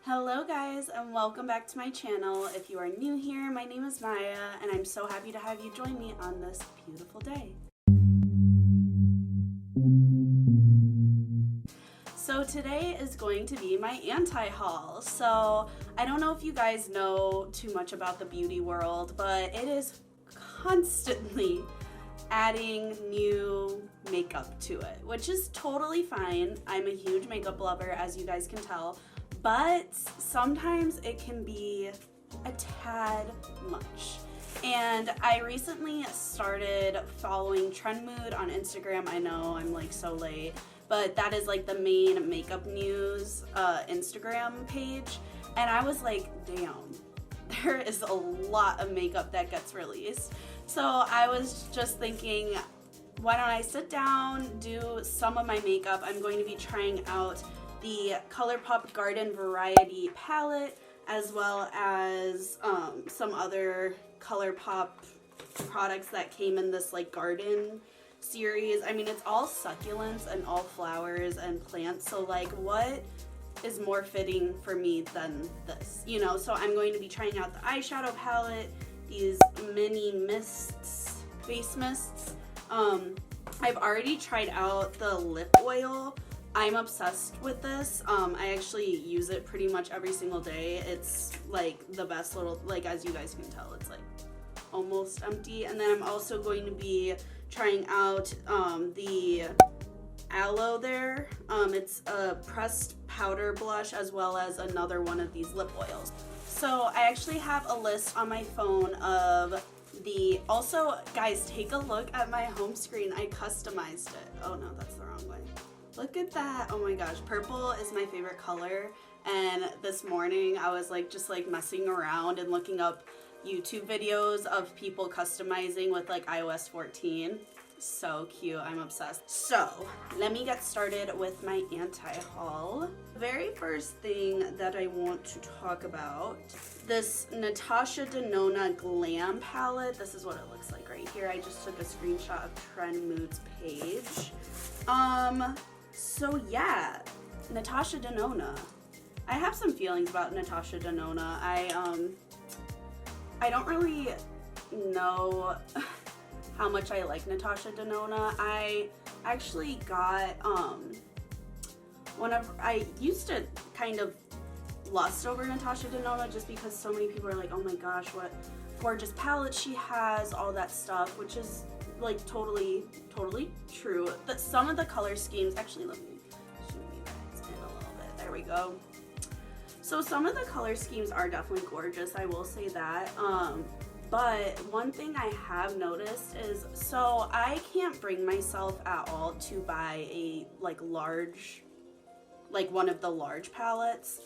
Hello guys, and welcome back to my channel. If you are new here, my name is Maya and I'm so happy to have you join me on this beautiful day. So today is going to be my anti-haul. So I don't know if you guys know too much about the beauty world, but it is constantly adding new makeup to it, which is totally fine. I'm a huge makeup lover, as you guys can tell. But sometimes it can be a tad much. And I recently started following Trend Mood on Instagram. I know I'm like so late, but that is like the main makeup news Instagram page. And I was like, damn, there is a lot of makeup that gets released. So I was just thinking, why don't I sit down, do some of my makeup. I'm going to be trying out the ColourPop Garden Variety palette, as well as some other ColourPop products that came in this like garden series. I mean, it's all succulents and all flowers and plants, so like what is more fitting for me than this, you know? So I'm going to be trying out the eyeshadow palette, these mini mists, face mists. I've already tried out the lip oil. I'm obsessed with this. I actually use it pretty much every single day. It's like the best little, like as you guys can tell, it's like almost empty. And then I'm also going to be trying out the aloe there. It's a pressed powder blush as well as another one of these lip oils. So I actually have a list on my phone of also guys, take a look at my home screen. I customized it. Oh no, that's the wrong way. Look at that. Oh my gosh, purple is my favorite color, and this morning I was like just like messing around and looking up YouTube videos of people customizing with like iOS 14. So cute, I'm obsessed. So let me get started with my anti-haul. The very first thing that I want to talk about, this Natasha Denona Glam palette. This is what it looks like right here. I just took a screenshot of Trend Mood's page. So yeah, Natasha Denona. I have some feelings about Natasha Denona. I don't really know how much I like Natasha Denona. I actually got, whenever I used to kind of lust over Natasha Denona just because so many people are like, oh my gosh, what gorgeous palette she has, all that stuff, which is like totally true. But some of the color schemes, actually let me zoom you guys in a little bit. There we go. So some of the color schemes are definitely gorgeous, I will say that. But one thing I have noticed is, so I can't bring myself at all to buy a like one of the large palettes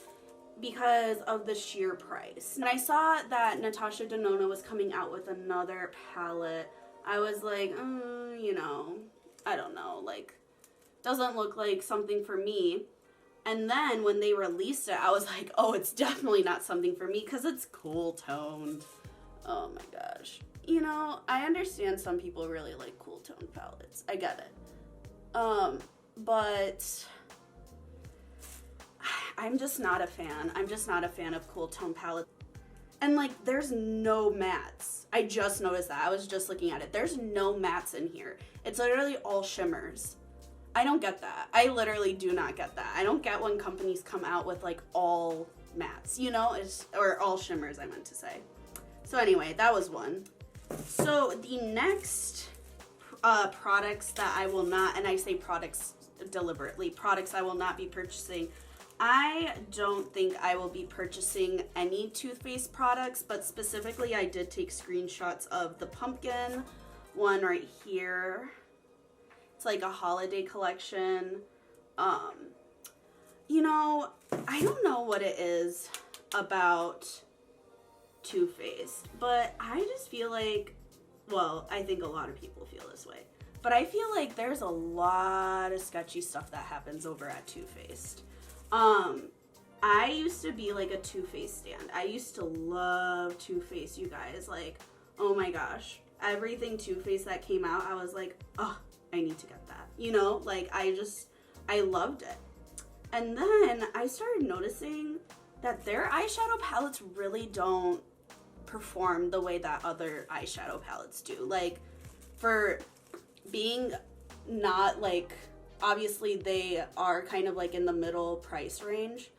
because of the sheer price. And I saw that Natasha Denona was coming out with another palette. I was like, you know, I don't know, like, doesn't look like something for me. And then when they released it, I was like, oh, it's definitely not something for me because it's cool toned. Oh my gosh. You know, I understand some people really like cool toned palettes. I get it. But I'm just not a fan. I'm just not a fan of cool tone palettes. And like, there's no mattes. I just noticed that. I was just looking at it. There's no mattes in here. It's literally all shimmers. I don't get that. I literally do not get that. I don't get when companies come out with like all mattes, you know, or all shimmers, I meant to say. So anyway, that was one. So the next products that I will not, and I say products deliberately, products I will not be purchasing. I don't think I will be purchasing any toothpaste products, but specifically I did take screenshots of the pumpkin one right here. It's like a holiday collection. You know, I don't know what it is about Too Faced, but I just feel like, well, I think a lot of people feel this way, but I feel like there's a lot of sketchy stuff that happens over at Too Faced. I used to be like a Too Faced stand. I used to love Too Faced, you guys. Like, oh my gosh. Everything Too Faced that came out, I was like, oh, I need to get that. You know, like I loved it. And then I started noticing that their eyeshadow palettes really don't perform the way that other eyeshadow palettes do. Like, for being not like, obviously they are kind of like in the middle price range,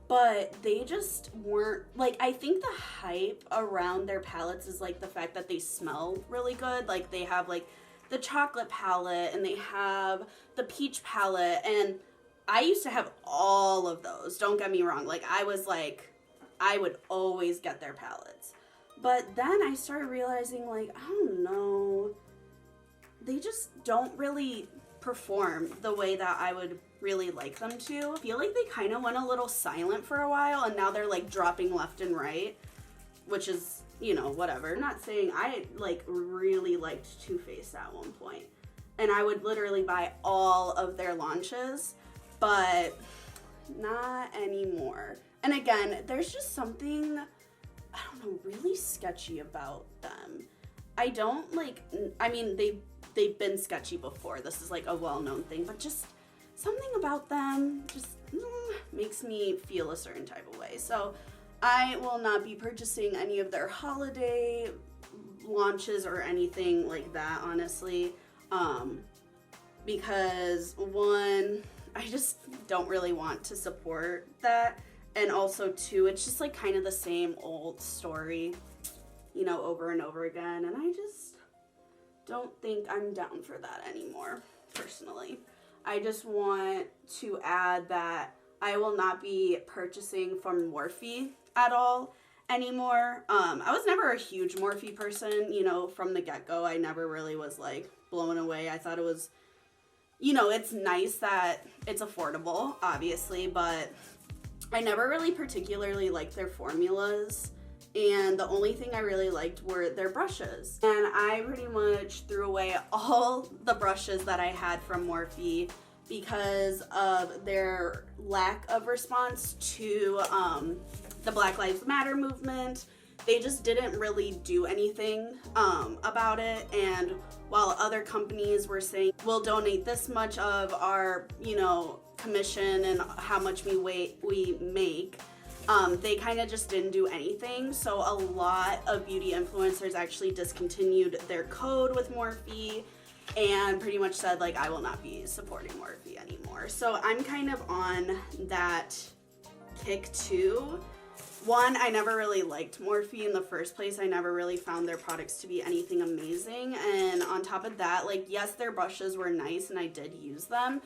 but they just weren't, like, I think the hype around their palettes is like the fact that they smell really good. Like, they have like the chocolate palette and they have the peach palette, and I used to have all of those, don't get me wrong. Like, I was like, I would always get their palettes. But then I started realizing, like, I don't know, they just don't really perform the way that I would really like them to. I feel like they kind of went a little silent for a while, and now they're like dropping left and right, which is, you know, whatever. I'm not saying, I like really liked Too Faced at one point, and I would literally buy all of their launches, but not anymore. And again, there's just something, I don't know, really sketchy about them. I don't like, I mean, they've been sketchy before. This is like a well-known thing, but just something about them just makes me feel a certain type of way. So I will not be purchasing any of their holiday launches or anything like that, honestly, because one, I just don't really want to support that, and also two, it's just like kind of the same old story, you know, over and over again, and I just don't think I'm down for that anymore, personally. I just want to add that I will not be purchasing from Morphe at all anymore. I was never a huge Morphe person, you know, from the get-go. I never really was like blown away. I thought it was, you know, it's nice that it's affordable, obviously, but I never really particularly liked their formulas. And the only thing I really liked were their brushes. And I pretty much threw away all the brushes that I had from Morphe because of their lack of response to the Black Lives Matter movement. They just didn't really do anything about it. And while other companies were saying, we'll donate this much of our, you know, commission and how much we make, they kind of just didn't do anything. So a lot of beauty influencers actually discontinued their code with Morphe and pretty much said, like, I will not be supporting Morphe anymore. So I'm kind of on that kick too. One, I never really liked Morphe in the first place. I never really found their products to be anything amazing. And on top of that, like, yes, their brushes were nice and I did use them,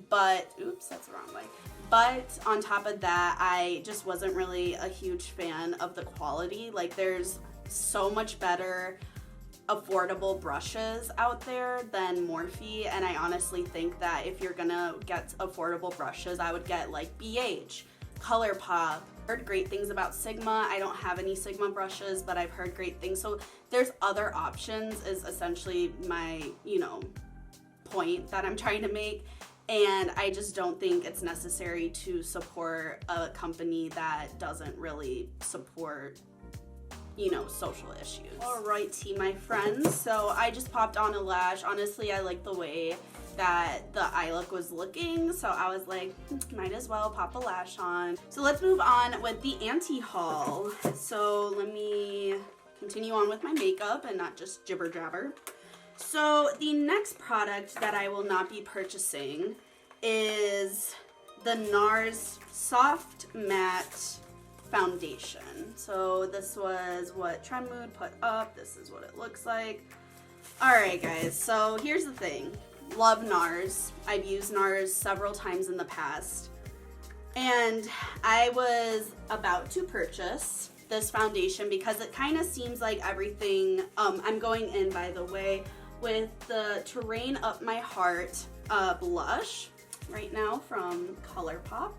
but, oops, that's the wrong way. But on top of that, I just wasn't really a huge fan of the quality. Like, there's so much better affordable brushes out there than Morphe, and I honestly think that if you're gonna get affordable brushes, I would get like BH, ColourPop. Heard great things about Sigma. I don't have any Sigma brushes, but I've heard great things. So there's other options is essentially my, you know, point that I'm trying to make. And I just don't think it's necessary to support a company that doesn't really support, you know, social issues. Alrighty, my friends. So I just popped on a lash. Honestly, I like the way that the eye look was looking, so I was like, might as well pop a lash on. So let's move on with the anti-haul. So let me continue on with my makeup and not just jibber jabber. So the next product that I will not be purchasing is the NARS Soft Matte Foundation. So this was what Trend Mood put up. This is what it looks like. Alright guys, so here's the thing. Love NARS. I've used NARS several times in the past. And I was about to purchase this foundation because it kind of seems like everything, I'm going in, by the way, with the Terrain Up My Heart blush right now from ColourPop.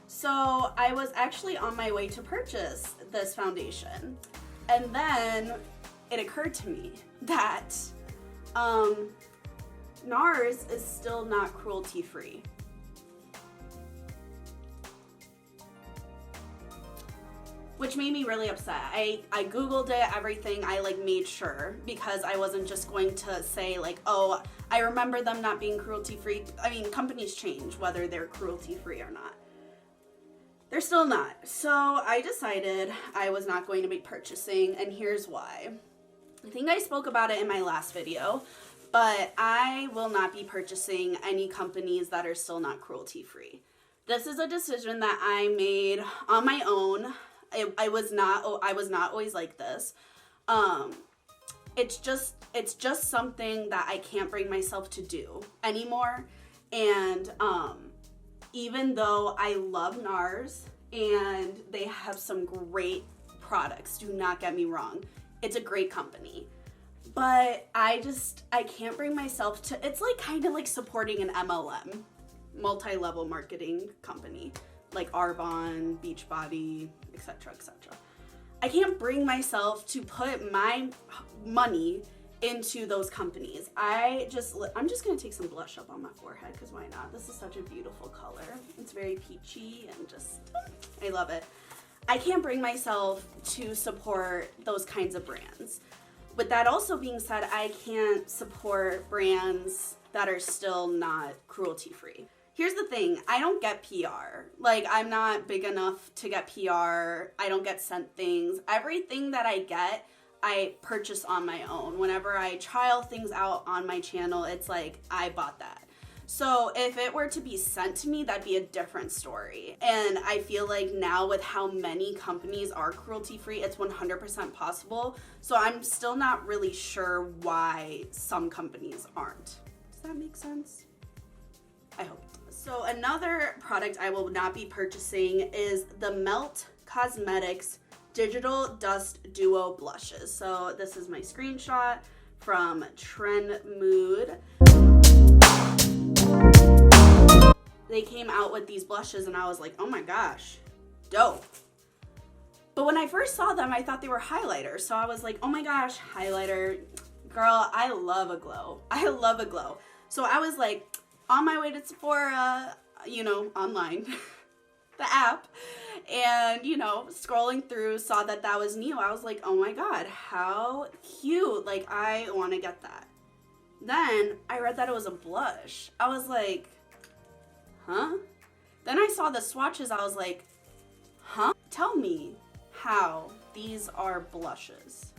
So I was actually on my way to purchase this foundation. And then it occurred to me that NARS is still not cruelty-free. Which made me really upset. I Googled it, everything, I like made sure, because I wasn't just going to say like, oh, I remember them not being cruelty-free. I mean, companies change whether they're cruelty-free or not. they're still not. So I decided I was not going to be purchasing, and here's why. I think I spoke about it in my last video, but I will not be purchasing any companies that are still not cruelty-free. This is a decision that I made on my own. I was not always like this. It's just something that I can't bring myself to do anymore. And even though I love NARS and they have some great products, do not get me wrong, it's a great company. But I can't bring myself to, it's like kind of like supporting an MLM, multi-level marketing company, like Arbonne, Beachbody, etc., etc. I can't bring myself to put my money into those companies. I'm just gonna take some blush up on my forehead, because why not? This is such a beautiful color. It's very peachy and just, I love it. I can't bring myself to support those kinds of brands. With that also being said, I can't support brands that are still not cruelty-free. Here's the thing, I don't get PR. Like, I'm not big enough to get PR. I don't get sent things. Everything that I get, I purchase on my own. Whenever I trial things out on my channel, it's like, I bought that. So if it were to be sent to me, that'd be a different story. And I feel like now with how many companies are cruelty-free, it's 100% possible. So I'm still not really sure why some companies aren't. Does that make sense? I hope it does. So another product I will not be purchasing is the Melt Cosmetics Digital Dust Duo Blushes. So this is my screenshot from Trend Mood. They came out with these blushes and I was like, oh my gosh, dope. But when I first saw them, I thought they were highlighters. So I was like, oh my gosh, highlighter. Girl, I love a glow. I love a glow. So I was like, on my way to Sephora, you know, online, the app, and, you know, scrolling through, saw that that was new. I was like, oh my God, how cute. Like, I want to get that. Then I read that it was a blush. I was like, huh? Then I saw the swatches. I was like, huh? Tell me how these are blushes.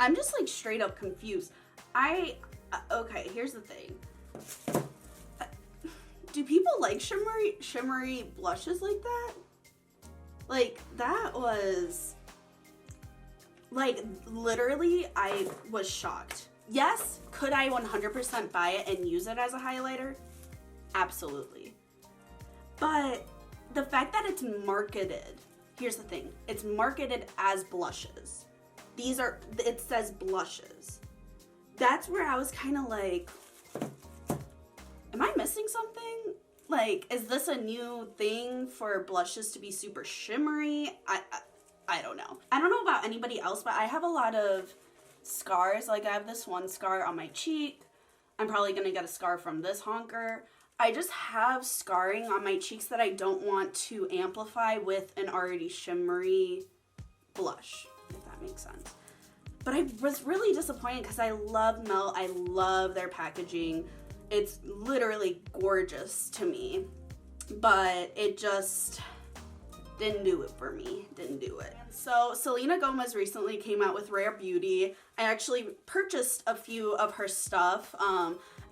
I'm just like straight up confused. Okay, here's the thing. Do people like shimmery blushes like that? Like, that was, like, literally, I was shocked. Yes, could I 100% buy it and use it as a highlighter? Absolutely. But the fact that it's marketed, here's the thing, it's marketed as blushes. It says blushes. That's where I was kind of like, am I missing something? Like, is this a new thing for blushes to be super shimmery? I don't know. I don't know about anybody else, but I have a lot of scars. Like, I have this one scar on my cheek. I'm probably gonna get a scar from this honker. I just have scarring on my cheeks that I don't want to amplify with an already shimmery blush, if that makes sense. But I was really disappointed because I love Melt. I love their packaging. It's literally gorgeous to me, but it just didn't do it for me. Didn't do it. So Selena Gomez recently came out with Rare Beauty. I actually purchased a few of her stuff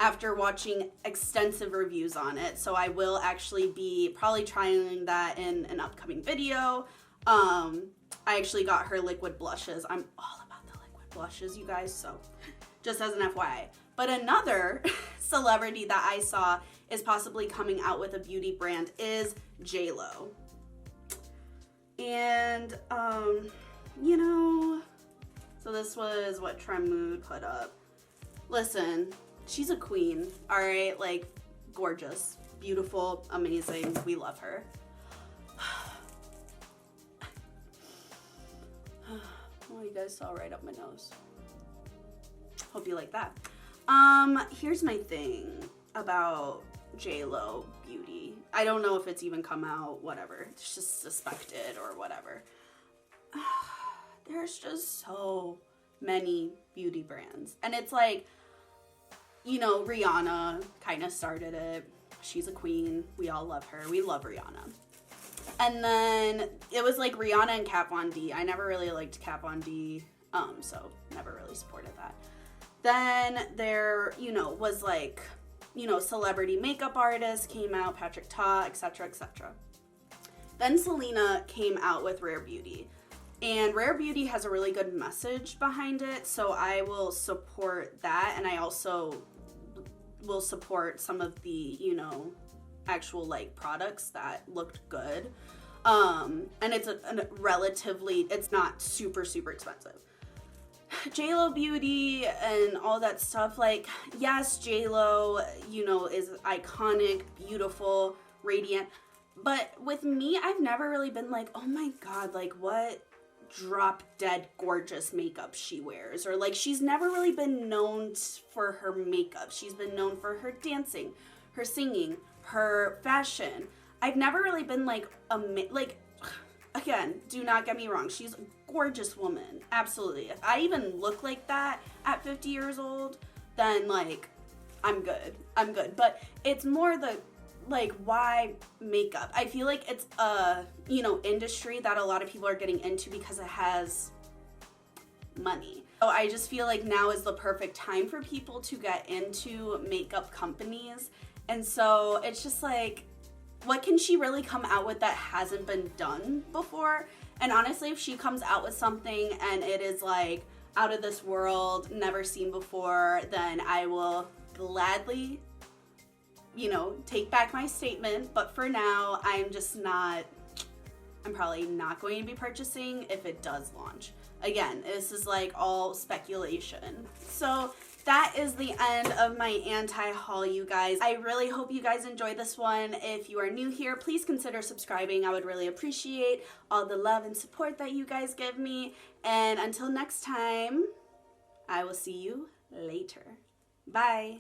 after watching extensive reviews on it. So I will actually be probably trying that in an upcoming video. I actually got her liquid blushes. I'm all about the liquid blushes, you guys, so just as an FYI. But another celebrity that I saw is possibly coming out with a beauty brand is J.Lo. And, you know, so this was what Trend Mood put up. Listen, she's a queen, all right? Like, gorgeous, beautiful, amazing. We love her. Oh, you guys saw right up my nose. Hope you like that. Here's my thing about J.Lo beauty. I don't know if it's even come out, whatever. It's just suspected or whatever. There's just so many beauty brands. And it's like, you know, Rihanna kind of started it. She's a queen. We all love her. We love Rihanna. And then it was like Rihanna and Kat Von D. I never really liked Kat Von D, so never really supported that. Then there, you know, was like, you know, celebrity makeup artists came out, Patrick Ta, etc., etc. Then Selena came out with Rare Beauty. And Rare Beauty has a really good message behind it, so I will support that. And I also will support some of the, you know, actual like products that looked good. And it's a relatively, it's not super expensive. JLo Beauty and all that stuff, like, yes, JLo, you know, is iconic, beautiful, radiant. But with me, I've never really been like, oh my God, like what drop dead gorgeous makeup she wears, or like she's never really been known for her makeup. She's been known for her dancing, her singing, her fashion. I've never really been like again, do not get me wrong, she's a gorgeous woman, absolutely. If I even look like that at 50 years old, then like I'm good. But it's more the like, why makeup? I feel like it's a, you know, industry that a lot of people are getting into because it has money. So I just feel like now is the perfect time for people to get into makeup companies. And so it's just like, what can she really come out with that hasn't been done before? And honestly, if she comes out with something and it is like out of this world, never seen before, then I will gladly, you know, take back my statement. But for now, I'm probably not going to be purchasing if it does launch. Again, this is like all speculation. So that is the end of my anti-haul, you guys. I really hope you guys enjoyed this one. If you are new here, please consider subscribing. I would really appreciate all the love and support that you guys give me. And until next time, I will see you later. Bye.